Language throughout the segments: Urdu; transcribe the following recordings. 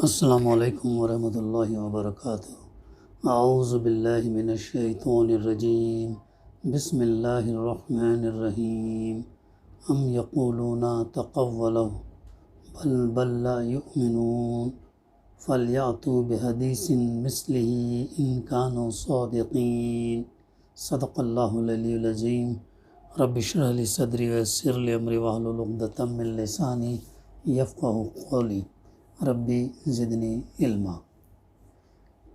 السلام علیکم ورحمۃ اللہ وبرکاتہ۔ اعوذ باللہ من الشیطان الرجیم، بسم اللہ الرحمن الرحیم۔ ام یقولون تقولہ بل لا یؤمنون فلیأتوا بحدیث مثلہ ان کانوا صادقین۔ صدق اللہ العلی العظیم۔ رب اشرح لی صدری ویسر لی امری واحلل عقدۃ من لسانی یفقہوا قولی۔ ربی زدنی علما۔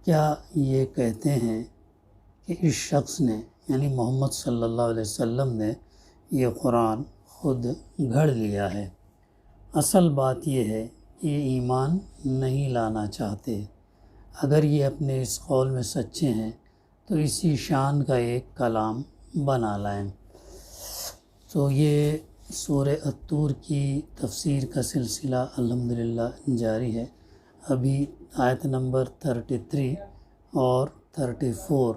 کیا یہ کہتے ہیں کہ اس شخص نے یعنی محمد صلی اللہ علیہ وسلم نے یہ قرآن خود گھڑ لیا ہے؟ اصل بات یہ ہے کہ یہ ایمان نہیں لانا چاہتے۔ اگر یہ اپنے اس قول میں سچے ہیں تو اسی شان کا ایک کلام بنا لائیں۔ تو یہ سورہ الطور کی تفسیر کا سلسلہ الحمدللہ جاری ہے۔ ابھی آیت نمبر 33 اور 34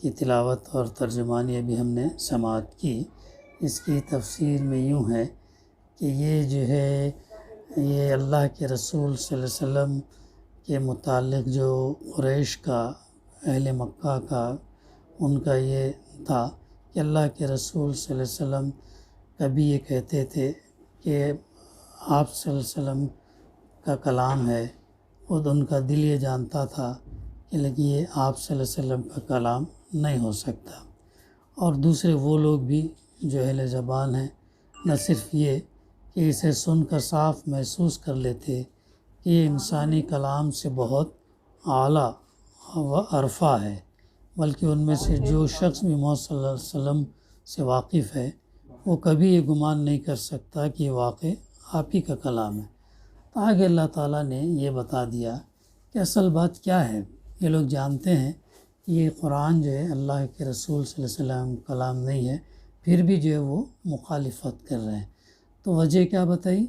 کی تلاوت اور ترجمانی ابھی ہم نے سماعت کی۔ اس کی تفسیر میں یوں ہے کہ یہ جو ہے یہ اللہ کے رسول صلی اللہ علیہ وسلم کے متعلق جو قریش کا اہل مکہ کا ان کا یہ تھا کہ اللہ کے رسول صلی اللہ علیہ وسلم کبھی یہ کہتے تھے کہ آپ صلی اللہ علیہ وسلم کا کلام ہے، خود ان کا دل یہ جانتا تھا کہ لیکن یہ آپ صلی اللہ علیہ وسلم کا کلام نہیں ہو سکتا۔ اور دوسرے وہ لوگ بھی جو اہل زبان ہیں، نہ صرف یہ کہ اسے سن کر صاف محسوس کر لیتے کہ یہ انسانی کلام سے بہت اعلیٰ و ارفع ہے، بلکہ ان میں سے جو شخص بھی محمد صلی اللہ علیہ وسلم سے واقف ہے وہ کبھی یہ گمان نہیں کر سکتا کہ یہ واقع آپ ہی کا کلام ہے۔ تو آگے اللہ تعالیٰ نے یہ بتا دیا کہ اصل بات کیا ہے۔ یہ لوگ جانتے ہیں کہ یہ قرآن جو ہے اللہ کے رسول صلی اللہ علیہ وسلم کلام نہیں ہے، پھر بھی جو ہے وہ مخالفت کر رہے ہیں۔ تو وجہ کیا بتائی؟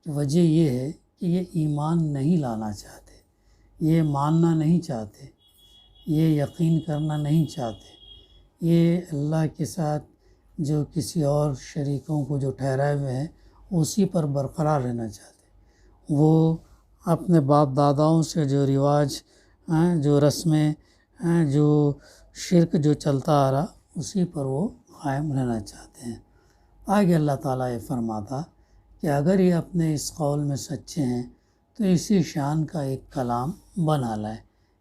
کہ وجہ یہ ہے کہ یہ ایمان نہیں لانا چاہتے، یہ ماننا نہیں چاہتے، یہ یقین کرنا نہیں چاہتے، یہ اللہ کے ساتھ جو کسی اور شریکوں کو جو ٹھہرائے ہوئے ہیں اسی پر برقرار رہنا چاہتے۔ وہ اپنے باپ داداؤں سے جو رواج جو رسمیں جو شرک جو چلتا آ رہا اسی پر وہ قائم رہنا چاہتے ہیں۔ آگے اللہ تعالیٰ یہ فرماتا کہ اگر یہ اپنے اس قول میں سچے ہیں تو اسی شان کا ایک کلام بنا لائے۔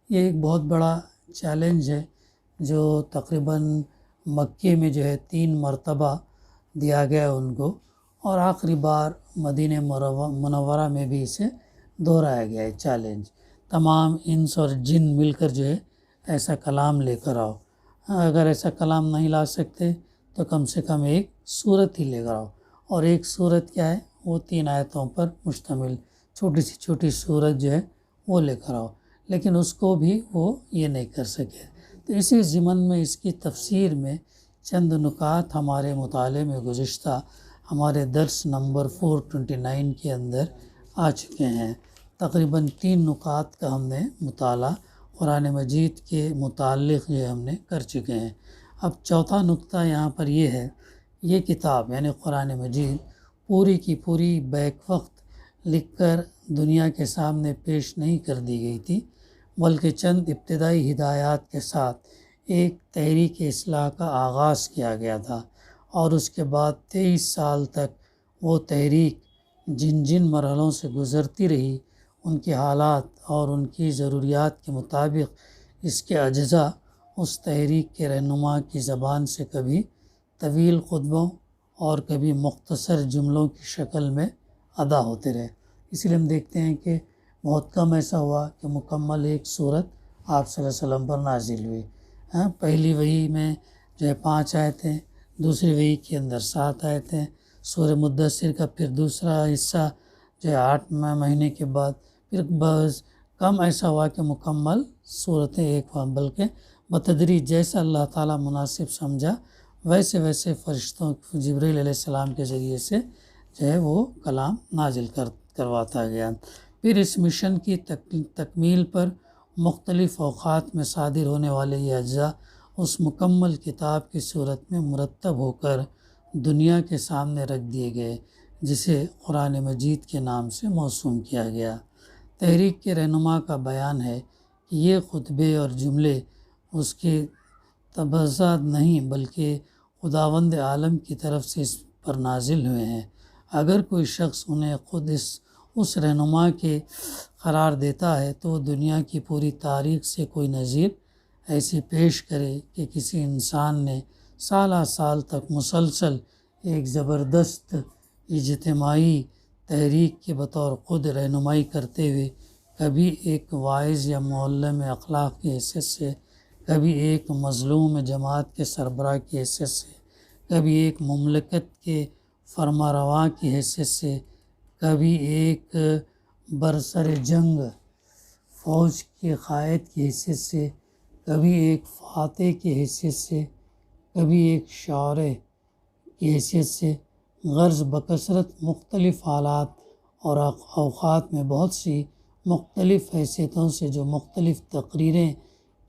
یہ ایک بہت بڑا چیلنج ہے جو تقریباً مکے میں جو ہے 3 مرتبہ دیا گیا ان کو، اور آخری بار مدینہ منورہ میں بھی اسے دہرایا گیا ہے چیلنج۔ تمام انس اور جن مل کر جو ہے ایسا کلام لے کر آؤ، اگر ایسا کلام نہیں لا سکتے تو کم سے کم ایک سورت ہی لے کر آؤ، اور ایک سورت کیا ہے وہ 3 آیتوں پر مشتمل چھوٹی سی چھوٹی سورت جو ہے وہ لے کر آؤ، لیکن اس کو بھی وہ یہ نہیں کر سکے۔ تو اسی ضمن میں اس کی تفسیر میں چند نکات ہمارے مطالعے میں گزشتہ ہمارے درس نمبر 429 کے اندر آ چکے ہیں۔ تقریباً 3 نکات کا ہم نے مطالعہ قرآن مجید کے متعلق جو ہم نے کر چکے ہیں۔ اب چوتھا نکتہ یہاں پر یہ ہے، یہ کتاب یعنی قرآن مجید پوری کی پوری بیک وقت لکھ کر دنیا کے سامنے پیش نہیں کر دی گئی تھی، بلکہ چند ابتدائی ہدایات کے ساتھ ایک تحریک اصلاح کا آغاز کیا گیا تھا، اور اس کے بعد 23 سال تک وہ تحریک جن جن مرحلوں سے گزرتی رہی، ان کے حالات اور ان کی ضروریات کے مطابق اس کے اجزاء اس تحریک کے رہنما کی زبان سے کبھی طویل خطبوں اور کبھی مختصر جملوں کی شکل میں ادا ہوتے رہے۔ اس لیے ہم دیکھتے ہیں کہ بہت کم ایسا ہوا کہ مکمل ایک سورت آپ صلی اللہ علیہ وسلم پر نازل ہوئی۔ پہلی وحی میں جو ہے 5 آیتیں، دوسری وحی کے اندر 7 آیتیں، سورہ مدثر کا پھر دوسرا حصہ جو ہے 8 مہینے کے بعد، پھر بس کم ایسا ہوا کہ مکمل صورتیں ایک ہوا، بلکہ بتدریج جیسا اللہ تعالیٰ مناسب سمجھا ویسے ویسے فرشتوں جبرائیل علیہ السلام کے ذریعے سے جو ہے وہ کلام نازل کرواتا گیا۔ پھر اس مشن کی تکمیل پر مختلف اوقات میں صادر ہونے والے یہ اجزاء اس مکمل کتاب کی صورت میں مرتب ہو کر دنیا کے سامنے رکھ دیے گئے، جسے قرآن مجید کے نام سے موسوم کیا گیا۔ تحریک کے رہنما کا بیان ہے کہ یہ خطبے اور جملے اس کے تبصرات نہیں بلکہ خداوند عالم کی طرف سے اس پر نازل ہوئے ہیں۔ اگر کوئی شخص انہیں خود اس رہنما کے قرار دیتا ہے تو دنیا کی پوری تاریخ سے کوئی نظیر ایسی پیش کرے کہ کسی انسان نے سالہ سال تک مسلسل ایک زبردست اجتماعی تحریک کے بطور خود رہنمائی کرتے ہوئے کبھی ایک واعظ یا معلم اخلاق کی حیثیت سے، کبھی ایک مظلوم جماعت کے سربراہ کی حیثیت سے، کبھی ایک مملکت کے فرما رواں کی حیثیت سے، کبھی ایک برسر جنگ فوج کے قائد کی حیثیت سے، کبھی ایک فاتح کی حیثیت سے، کبھی ایک شاعر کی حیثیت سے، غرض بکثرت مختلف حالات اور اوقات میں بہت سی مختلف حیثیتوں سے جو مختلف تقریریں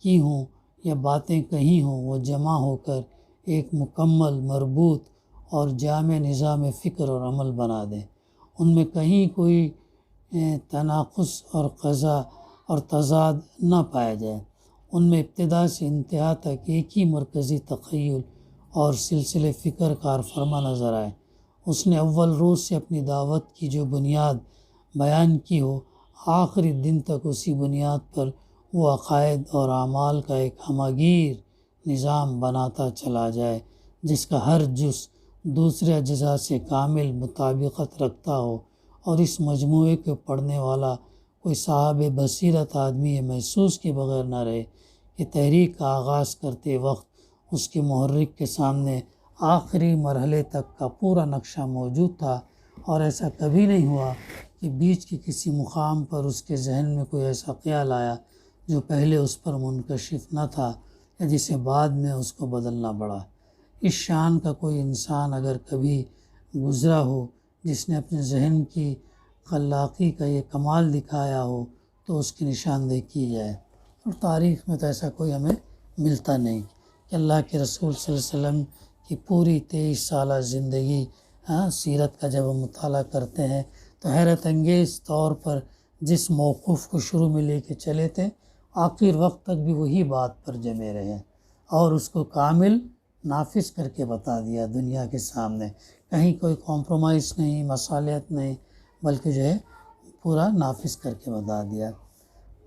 کی ہوں یا باتیں کہی ہوں، وہ جمع ہو کر ایک مکمل، مربوط اور جامع نظام فکر اور عمل بنا دیں۔ ان میں کہیں کوئی تناقض اور قضا اور تضاد نہ پایا جائے۔ ان میں ابتدا سے انتہا تک ایک ہی مرکزی تخیل اور سلسلے فکر کار فرما نظر آئے۔ اس نے اول روز سے اپنی دعوت کی جو بنیاد بیان کی ہو، آخری دن تک اسی بنیاد پر وہ عقائد اور اعمال کا ایک ہمہ گیر نظام بناتا چلا جائے، جس کا ہر جز دوسرے اجزاء سے کامل مطابقت رکھتا ہو، اور اس مجموعے کو پڑھنے والا کوئی صاحب بصیرت آدمی یہ محسوس کے بغیر نہ رہے کہ تحریک کا آغاز کرتے وقت اس کے محرک کے سامنے آخری مرحلے تک کا پورا نقشہ موجود تھا، اور ایسا کبھی نہیں ہوا کہ بیچ کے کسی مقام پر اس کے ذہن میں کوئی ایسا خیال آیا جو پہلے اس پر منکشف نہ تھا یا جسے بعد میں اس کو بدلنا پڑا۔ اس شان کا کوئی انسان اگر کبھی گزرا ہو جس نے اپنے ذہن کی خلاقی کا یہ کمال دکھایا ہو تو اس کی نشاندہی کی جائے، اور تاریخ میں تو ایسا کوئی ہمیں ملتا نہیں کہ اللہ کے رسول صلی اللہ علیہ وسلم کی پوری 23 سالہ زندگی، سیرت کا جب ہم مطالعہ کرتے ہیں تو حیرت انگیز طور پر جس موقف کو شروع میں لے کے چلے تھے، آخر وقت تک بھی وہی بات پر جمے رہے اور اس کو کامل نافذ کر کے بتا دیا دنیا کے سامنے۔ کہیں کوئی کمپرومائز نہیں، مصالحت نہیں، بلکہ جو ہے پورا نافذ کر کے بتا دیا۔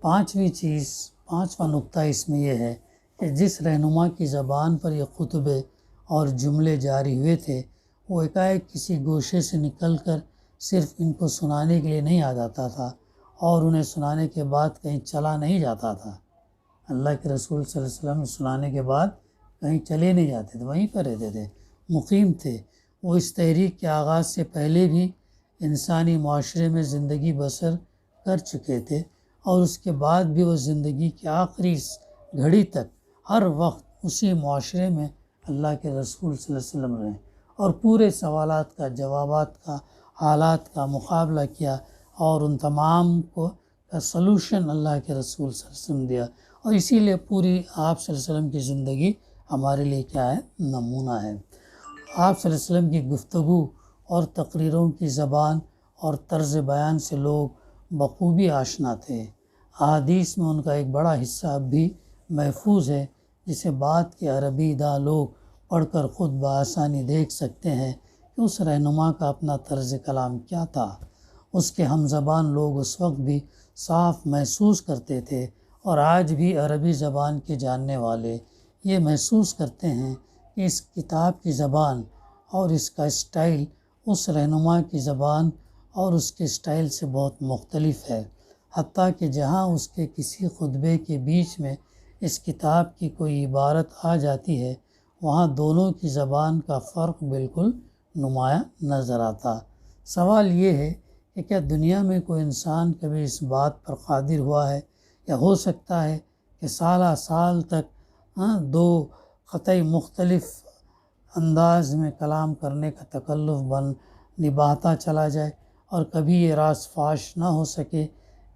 پانچواں نقطہ اس میں یہ ہے کہ جس رہنما کی زبان پر یہ خطبے اور جملے جاری ہوئے تھے، وہ ایک کسی گوشے سے نکل کر صرف ان کو سنانے کے لیے نہیں آ جاتا تھا اور انہیں سنانے کے بعد کہیں چلا نہیں جاتا تھا۔ اللہ کے رسول صلی اللہ علیہ وسلم سنانے کے بعد کہیں چلے نہیں جاتے تھے، وہیں پر رہتے تھے، مقیم تھے۔ وہ اس تحریک کے آغاز سے پہلے بھی انسانی معاشرے میں زندگی بسر کر چکے تھے، اور اس کے بعد بھی وہ زندگی کی آخری گھڑی تک ہر وقت اسی معاشرے میں اللہ کے رسول صلی اللہ علیہ وسلم رہے اور پورے سوالات کا، جوابات کا، حالات کا مقابلہ کیا، اور ان تمام کا سلوشن اللہ کے رسول صلی اللہ علیہ وسلم دیا، اور اسی لیے پوری آپ صلی اللہ علیہ وسلم کی زندگی ہمارے لیے کیا ہے؟ نمونہ ہے۔ آپ صلی اللہ علیہ وسلم کی گفتگو اور تقریروں کی زبان اور طرز بیان سے لوگ بخوبی آشنا تھے۔ احادیث میں ان کا ایک بڑا حصہ اب بھی محفوظ ہے، جسے بعد کے عربی داں لوگ پڑھ کر خود بآسانی دیکھ سکتے ہیں کہ اس رہنما کا اپنا طرز کلام کیا تھا۔ اس کے ہم زبان لوگ اس وقت بھی صاف محسوس کرتے تھے، اور آج بھی عربی زبان کے جاننے والے یہ محسوس کرتے ہیں کہ اس کتاب کی زبان اور اس کا اسٹائل اس رہنما کی زبان اور اس کے اسٹائل سے بہت مختلف ہے، حتیٰ کہ جہاں اس کے کسی خطبے کے بیچ میں اس کتاب کی کوئی عبارت آ جاتی ہے، وہاں دونوں کی زبان کا فرق بالکل نمایاں نظر آتا۔ سوال یہ ہے کہ کیا دنیا میں کوئی انسان کبھی اس بات پر قادر ہوا ہے، یا ہو سکتا ہے کہ سالہ سال تک دو قطعی مختلف انداز میں کلام کرنے کا تکلف نبھاتا چلا جائے، اور کبھی یہ راز فاش نہ ہو سکے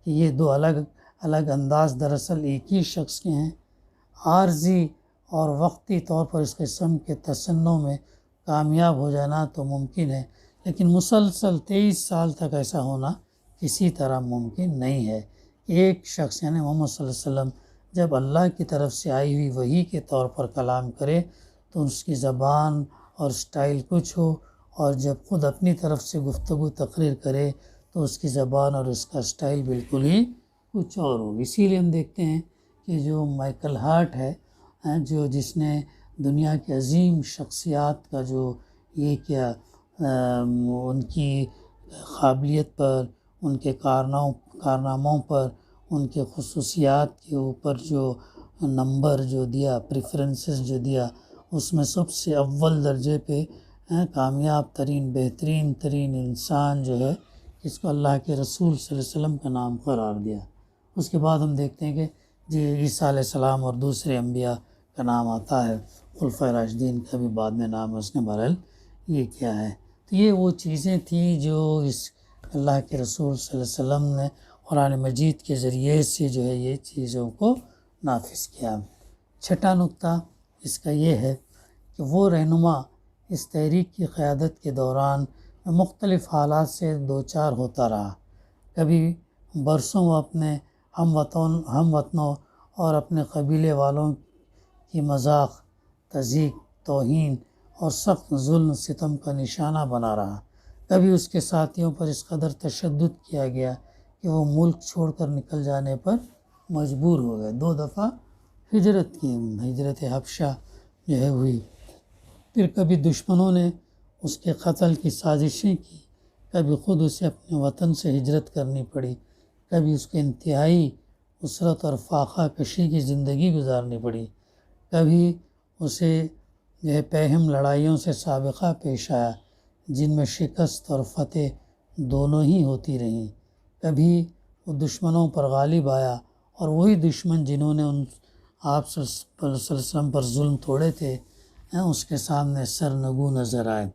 کہ یہ دو الگ الگ انداز دراصل ایک ہی شخص کے ہیں؟ عارضی اور وقتی طور پر اس قسم کے تصنع میں کامیاب ہو جانا تو ممکن ہے، لیکن مسلسل 23 سال تک ایسا ہونا کسی طرح ممکن نہیں ہے۔ ایک شخص یعنی محمد صلی اللہ علیہ وسلم جب اللہ کی طرف سے آئی ہوئی وحی کے طور پر کلام کرے تو اس کی زبان اور سٹائل کچھ ہو، اور جب خود اپنی طرف سے گفتگو تقریر کرے تو اس کی زبان اور اس کا سٹائل بالکل ہی کچھ اور ہو۔ اسی لیے ہم دیکھتے ہیں کہ جو مائیکل ہارٹ ہے، جس نے دنیا کی عظیم شخصیات کا جو یہ کیا ان کی قابلیت پر، ان کے کارناموں پر، ان کے خصوصیات کے اوپر جو نمبر جو دیا، پریفرنسز جو دیا، اس میں سب سے اول درجے پہ کامیاب ترین، بہترین ترین انسان جو ہے جس کو اللہ کے رسول صلی اللہ علیہ وسلم کا نام قرار دیا۔ اس کے بعد ہم دیکھتے ہیں کہ عیسیٰ علیہ السلام اور دوسرے انبیاء کا نام آتا ہے، خلفائے راشدین کا بھی بعد میں نام اس نے بہرحال یہ کیا ہے۔ تو یہ وہ چیزیں تھیں جو اس اللہ کے رسول صلی اللہ علیہ وسلم نے قرآن مجید کے ذریعے سے جو ہے یہ چیزوں کو نافذ کیا۔ چھٹا نقطہ اس کا یہ ہے کہ وہ رہنما اس تحریک کی قیادت کے دوران مختلف حالات سے دوچار ہوتا رہا۔ کبھی برسوں وہ اپنے ہم وطنوں اور اپنے قبیلے والوں کی مذاق، تضحیک، توہین اور سخت ظلم ستم کا نشانہ بنا رہا۔ کبھی اس کے ساتھیوں پر اس قدر تشدد کیا گیا کہ وہ ملک چھوڑ کر نکل جانے پر مجبور ہو گئے۔ 2 دفعہ ہجرت کی، ہجرت حبشہ جو ہے ہوئی۔ پھر کبھی دشمنوں نے اس کے قتل کی سازشیں کی، کبھی خود اسے اپنے وطن سے ہجرت کرنی پڑی، کبھی اس کو انتہائی اسرت اور فاقہ کشی کی زندگی گزارنی پڑی، کبھی اسے جو ہے پیہم لڑائیوں سے سابقہ پیش آیا جن میں شکست اور فتح دونوں ہی ہوتی رہیں۔ کبھی وہ دشمنوں پر غالب آیا اور وہی دشمن جنہوں نے آپ صلی اللہ علیہ وسلم پر ظلم توڑے تھے اس کے سامنے سرنگوں نظر آئے۔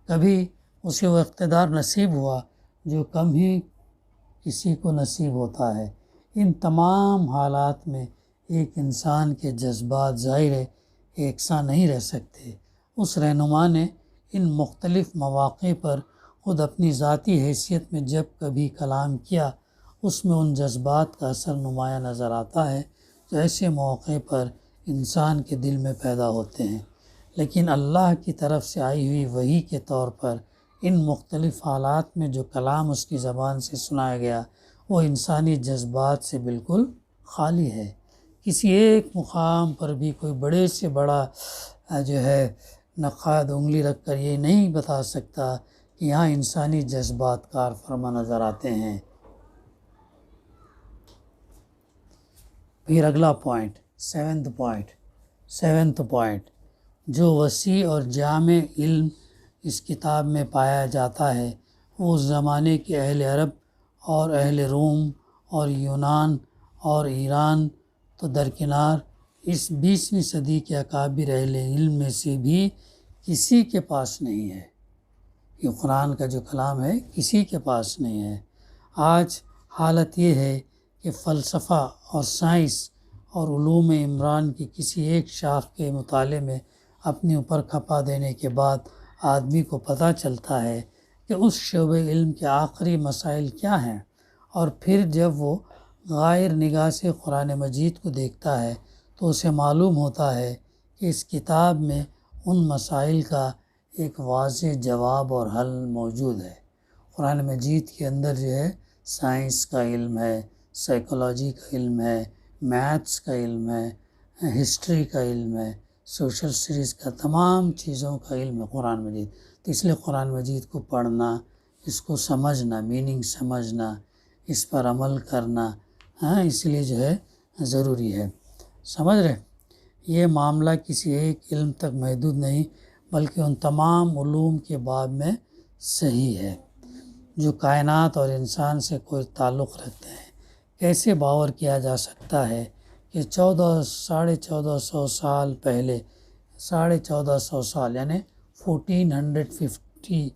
کبھی اسے وہ اقتدار نصیب ہوا جو کم ہی کسی کو نصیب ہوتا ہے۔ ان تمام حالات میں ایک انسان کے جذبات ظاہر ہے یکساں نہیں رہ سکتے۔ اس رہنما نے ان مختلف مواقع پر خود اپنی ذاتی حیثیت میں جب کبھی کلام کیا، اس میں ان جذبات کا اثر نمایاں نظر آتا ہے جو ایسے موقع پر انسان کے دل میں پیدا ہوتے ہیں۔ لیکن اللہ کی طرف سے آئی ہوئی وحی کے طور پر ان مختلف حالات میں جو کلام اس کی زبان سے سنایا گیا وہ انسانی جذبات سے بالکل خالی ہے۔ کسی ایک مقام پر بھی کوئی بڑے سے بڑا جو ہے نقاد انگلی رکھ کر یہ نہیں بتا سکتا کہ یہاں انسانی جذبات کار فرما نظر آتے ہیں۔ پھر اگلا پوائنٹ، سیونتھ پوائنٹ، جو وسیع اور جامع علم اس کتاب میں پایا جاتا ہے وہ اس زمانے کے اہل عرب اور اہل روم اور یونان اور ایران تو درکنار، اس 20ویں صدی کے اکابر اہل علم میں سے بھی کسی کے پاس نہیں ہے۔ یہ قرآن کا جو کلام ہے کسی کے پاس نہیں ہے۔ آج حالت یہ ہے کہ فلسفہ اور سائنس اور علوم عمران کی کسی ایک شاخ کے مطالعے میں اپنے اوپر کھپا دینے کے بعد آدمی کو پتہ چلتا ہے کہ اس شعبہ علم کے آخری مسائل کیا ہیں، اور پھر جب وہ غائر نگاہ سے قرآن مجید کو دیکھتا ہے تو اسے معلوم ہوتا ہے کہ اس کتاب میں ان مسائل کا ایک واضح جواب اور حل موجود ہے۔ قرآن مجید کے اندر جو ہے سائنس کا علم ہے، سائیکالوجی کا علم ہے، میتھس کا علم ہے، ہسٹری کا علم ہے، سوشل اسٹڈیز کا، تمام چیزوں کا علم ہے قرآن مجید۔ تو اس لیے قرآن مجید کو پڑھنا، اس کو سمجھنا، میننگ سمجھنا، اس پر عمل کرنا اس لیے جو ہے ضروری ہے۔ سمجھ رہے؟ یہ معاملہ کسی ایک علم تک محدود نہیں بلکہ ان تمام علوم کے باب میں صحیح ہے جو کائنات اور انسان سے کوئی تعلق رکھتے ہیں۔ کیسے باور کیا جا سکتا ہے کہ 1450 سال پہلے، 1450 سال یعنی 1450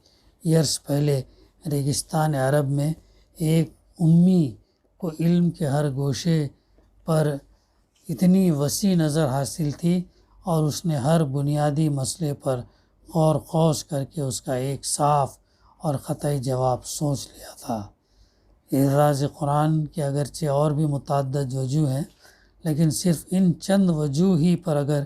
ایئرس پہلے ریگستان عرب میں ایک امی کو علم کے ہر گوشے پر اتنی وسیع نظر حاصل تھی اور اس نے ہر بنیادی مسئلے پر غور خوض کر کے اس کا ایک صاف اور قطعی جواب سوچ لیا تھا۔ اعراض قرآن کے اگرچہ اور بھی متعدد وجوہ ہیں، لیکن صرف ان چند وجوہ ہی پر اگر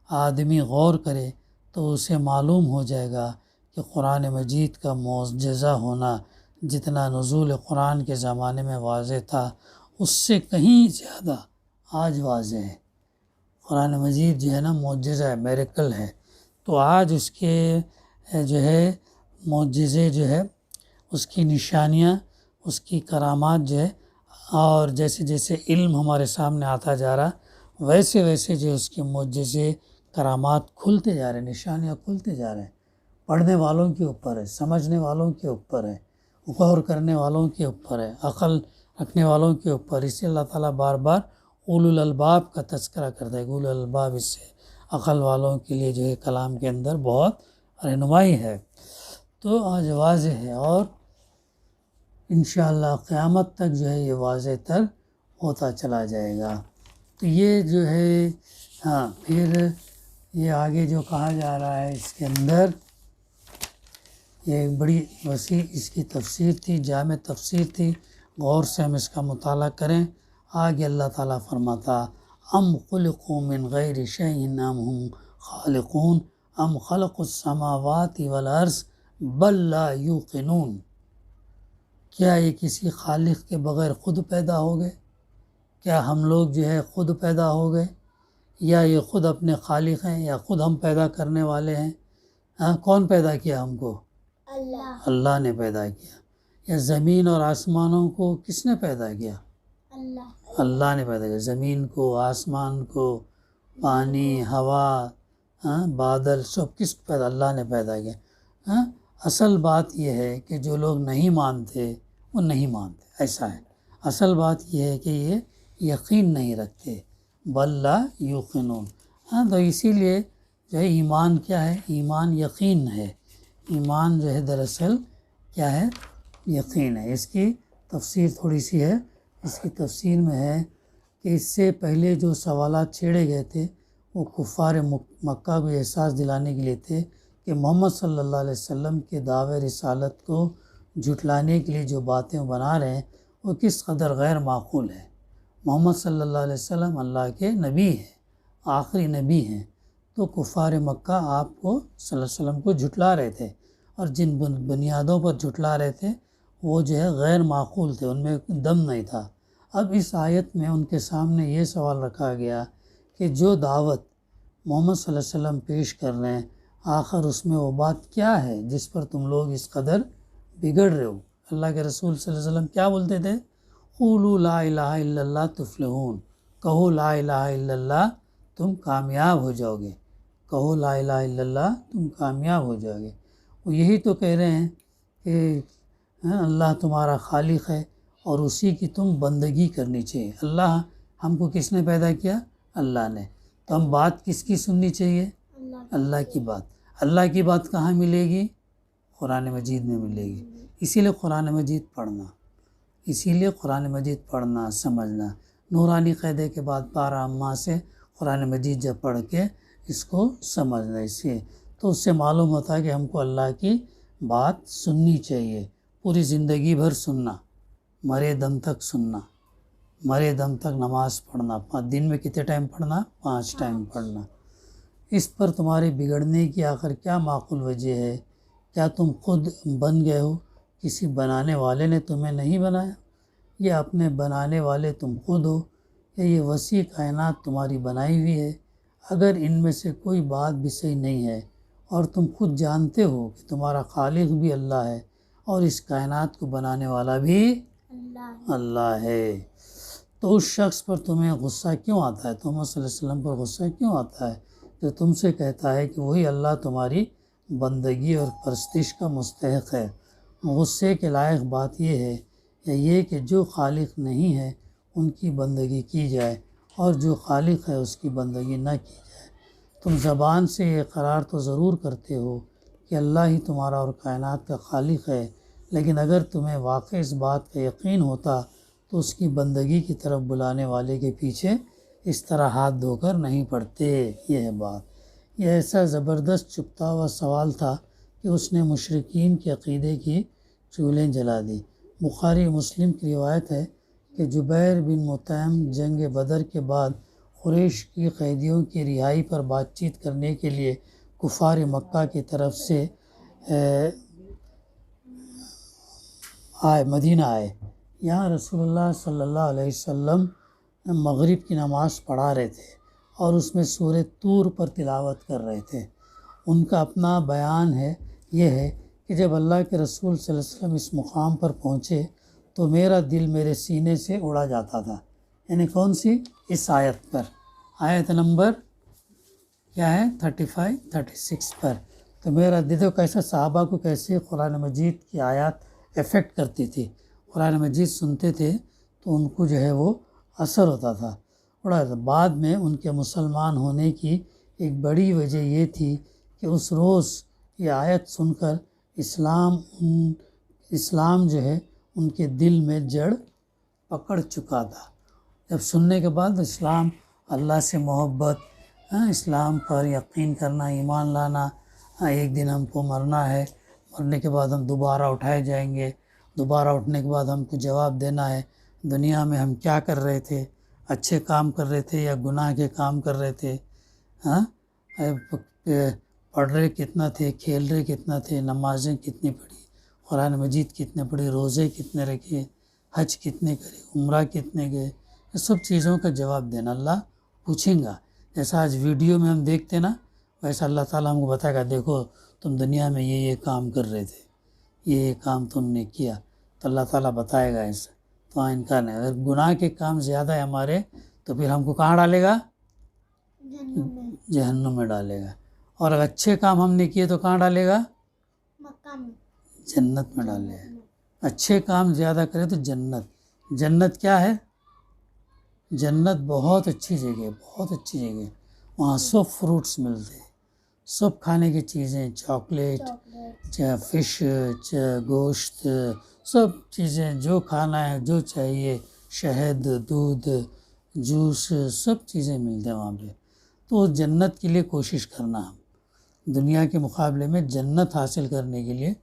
آدمی غور کرے تو اسے معلوم ہو جائے گا کہ قرآن مجید کا معجزہ ہونا جتنا نزول قرآن کے زمانے میں واضح تھا اس سے کہیں زیادہ آج واضح ہے۔ قرآن مجید جو ہے نا معجزہ ہے، میریکل ہے، تو آج اس کے جو ہے معجزے جو ہے، اس کی نشانیاں، اس کی کرامات جو ہے، اور جیسے جیسے علم ہمارے سامنے آتا جا رہا ویسے ویسے جو اس کے معجزے کرامات کھلتے جا رہے ہیں، نشانیاں کھلتے جا رہے ہیں۔ پڑھنے والوں کے اوپر ہے، سمجھنے والوں کے اوپر ہے، غور کرنے والوں کے اوپر ہے، عقل رکھنے والوں کے اوپر۔ اس سے اللہ تعالیٰ بار بار اولو الالباب کا تذکرہ کرتا ہے۔ اولو الالباب اس سے عقل والوں کے لیے جو ہے کلام کے اندر بہت رہنمائی ہے۔ تو آج واضح ہے، اور انشاءاللہ قیامت تک جو ہے یہ واضح تر ہوتا چلا جائے گا۔ تو یہ جو ہے پھر یہ آگے جو کہا جا رہا ہے اس کے اندر، یہ ایک بڑی وسیع اس کی تفسیر تھی، جامع تفسیر تھی، غور سے ہم اس کا مطالعہ کریں۔ آگے اللہ تعالیٰ فرماتا ام خلقوا من غیر شیء ام هم خالقون ام خلقوا السماوات والارض بل لا یوقنون، کیا یہ کسی خالق کے بغیر خود پیدا ہو گئے؟ کیا ہم لوگ جو ہے خود پیدا ہو گئے، یا یہ خود اپنے خالق ہیں، یا خود ہم پیدا کرنے والے ہیں؟ کون پیدا کیا ہم کو؟ اللہ نے پیدا کیا۔ یا زمین اور آسمانوں کو کس نے پیدا کیا؟ اللہ نے پیدا کیا۔ زمین کو، آسمان کو، پانی، ہوا، بادل، سب کس پیدا؟ اللہ نے پیدا کیا۔ اصل بات یہ ہے کہ جو لوگ نہیں مانتے وہ نہیں مانتے، ایسا ہے۔ اصل بات یہ ہے کہ یہ یقین نہیں رکھتے، بل لا یوقنون۔ تو اسی لیے جو ہے ایمان کیا ہے؟ ایمان یقین ہے۔ ایمان جو ہے دراصل کیا ہے؟ یقین ہے۔ اس کی تفسیر تھوڑی سی ہے۔ اس کی تفسیر میں ہے کہ اس سے پہلے جو سوالات چھیڑے گئے تھے وہ کفار مکہ کو احساس دلانے کے لیے تھے کہ محمد صلی اللہ علیہ وسلم کے دعوے رسالت کو جھٹلانے کے لیے جو باتیں بنا رہے ہیں وہ کس قدر غیر معقول ہے۔ محمد صلی اللہ علیہ وسلم اللہ کے نبی ہیں، آخری نبی ہیں، تو کفار مکہ آپ کو صلی اللہ علیہ وسلم کو جھٹلا رہے تھے، اور جن بنیادوں پر جھٹلا رہے تھے وہ جو ہے غیر معقول تھے، ان میں دم نہیں تھا۔ اب اس آیت میں ان کے سامنے یہ سوال رکھا گیا کہ جو دعوت محمد صلی اللہ علیہ وسلم پیش کر رہے ہیں، آخر اس میں وہ بات کیا ہے جس پر تم لوگ اس قدر بگڑ رہے ہو؟ اللہ کے رسول صلی اللہ علیہ وسلم کیا بولتے تھے؟ قولوا لا الہ الا اللہ تفلحون، کہو لا الہ الا اللہ تم کامیاب ہو جاؤ گے، کہو لا الہ الا اللہ تم کامیاب ہو جاؤ گے۔ وہ یہی تو کہہ رہے ہیں کہ اللہ تمہارا خالق ہے اور اسی کی تم بندگی کرنی چاہیے۔ اللہ ہم کو کس نے پیدا کیا؟ اللہ نے۔ تو ہم بات کس کی سننی چاہیے؟ اللہ کی بات۔ اللہ کی بات کہاں ملے گی؟ قرآن مجید میں ملے گی۔ اسی لیے قرآن مجید پڑھنا، اسی لیے قرآن مجید پڑھنا، سمجھنا۔ نورانی قاعدے کے بعد پارہ اما سے قرآن مجید جب پڑھ کے اس کو سمجھنا، اسے تو اس سے معلوم ہوتا ہے کہ ہم کو اللہ کی بات سننی چاہیے، پوری زندگی بھر سننا، مرے دم تک سننا، مرے دم تک نماز پڑھنا، دن میں کتنے ٹائم پڑھنا؟ 5 ٹائم پڑھنا۔ اس پر تمہارے بگڑنے کی آخر کیا معقول وجہ ہے؟ کیا تم خود بن گئے ہو؟ کسی بنانے والے نے تمہیں نہیں بنایا؟ یا اپنے بنانے والے تم خود ہو؟ یا یہ وسیع کائنات تمہاری بنائی ہوئی ہے؟ اگر ان میں سے کوئی بات بھی صحیح نہیں ہے اور تم خود جانتے ہو کہ تمہارا خالق بھی اللہ ہے اور اس کائنات کو بنانے والا بھی اللہ ہے، تو اس شخص پر تمہیں غصہ کیوں آتا ہے؟ محمد صلی اللہ علیہ وسلم پر غصہ کیوں آتا ہے جو تم سے کہتا ہے کہ وہی اللہ تمہاری بندگی اور پرستش کا مستحق ہے؟ غصے کے لائق بات یہ ہے یا یہ کہ جو خالق نہیں ہے ان کی بندگی کی جائے اور جو خالق ہے اس کی بندگی نہ کی جائے؟ تم زبان سے یہ اقرار تو ضرور کرتے ہو کہ اللہ ہی تمہارا اور کائنات کا خالق ہے، لیکن اگر تمہیں واقع اس بات کا یقین ہوتا تو اس کی بندگی کی طرف بلانے والے کے پیچھے اس طرح ہاتھ دھو کر نہیں پڑتے۔ یہ ہے بات۔ یہ ایسا زبردست چھپتا ہوا سوال تھا کہ اس نے مشرکین کے عقیدے کی چولیں جلا دی۔ بخاری مسلم کی روایت ہے کہ جبیر بن مطعم جنگ بدر کے بعد قریش کی قیدیوں کی رہائی پر بات چیت کرنے کے لیے کفار مکہ کی طرف سے مدینہ آئے۔ یہاں رسول اللہ صلی اللہ علیہ وسلم مغرب کی نماز پڑھا رہے تھے اور اس میں سورہ طور پر تلاوت کر رہے تھے۔ ان کا اپنا بیان ہے، یہ ہے کہ جب اللہ کے رسول صلی اللہ علیہ وسلم اس مقام پر پہنچے تو میرا دل میرے سینے سے اڑا جاتا تھا۔ یعنی کون سی؟ اس آیت پر، آیت نمبر کیا ہے 35 36 پر۔ تو میرا دیکھو کیسا صحابہ کو کیسے قرآن مجید کی آیات افیکٹ کرتی تھی۔ قرآن مجید سنتے تھے تو ان کو جو ہے وہ اثر ہوتا تھا، اڑا تھا۔ بعد میں ان کے مسلمان ہونے کی ایک بڑی وجہ یہ تھی کہ اس روز یہ آیت سن کر اسلام جو ہے ان کے دل میں جڑ پکڑ چکا تھا۔ جب سننے کے بعد اسلام، اللہ سے محبت، اسلام پر یقین کرنا، ایمان لانا، ایک دن ہم کو مرنا ہے، مرنے کے بعد ہم دوبارہ اٹھائے جائیں گے، دوبارہ اٹھنے کے بعد ہم کو جواب دینا ہے دنیا میں ہم کیا کر رہے تھے، اچھے کام کر رہے تھے یا گناہ کے کام کر رہے تھے، پڑھ رہے کتنا تھے، کھیل رہے کتنا تھے، نمازیں کتنی پڑھی، قرآن مجید کتنے پڑھی، روزے کتنے رکھے، حج کتنے کرے، عمرہ کتنے گئے، یہ سب چیزوں کا جواب دینا اللہ پوچھیں گا۔ جیسا آج ویڈیو میں ہم دیکھتے نا، ویسا اللہ تعالیٰ ہم کو بتائے گا، دیکھو تم دنیا میں یہ کام کر رہے تھے، یہ کام تم نے کیا، تو اللہ تعالیٰ بتائے گا ایسا۔ تو انکار نہیں، اگر گناہ کے کام زیادہ ہے ہمارے تو پھر ہم کو کہاں ڈالے گا؟ جہنم میں ڈالے گا۔ اور اگر اچھے کام ہم نے کیے تو کہاں ڈالے گا؟ جنت میں ڈالے گا۔ اچھے کام زیادہ کرے تو جنت۔ جنت کیا ہے؟ جنت بہت اچھی جگہ ہے، بہت اچھی جگہ ہے۔ وہاں سب فروٹس ملتے ہیں، سب کھانے کی چیزیں، چاکلیٹ، چاہے فش، چاہے گوشت، سب چیزیں جو کھانا ہے، جو چاہیے، شہد، دودھ، جوس، سب چیزیں ملتے ہیں وہاں پہ۔ تو جنت کے لیے کوشش کرنا، ہم دنیا کے مقابلے میں جنت حاصل کرنے کے لیے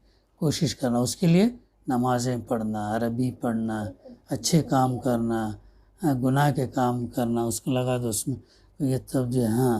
کوشش کرنا، اس کے لیے نمازیں پڑھنا، عربی پڑھنا، اچھے کام کرنا، گناہ کے کام کرنا، اس کو لگا دو اس میں یہ تب جو ہاں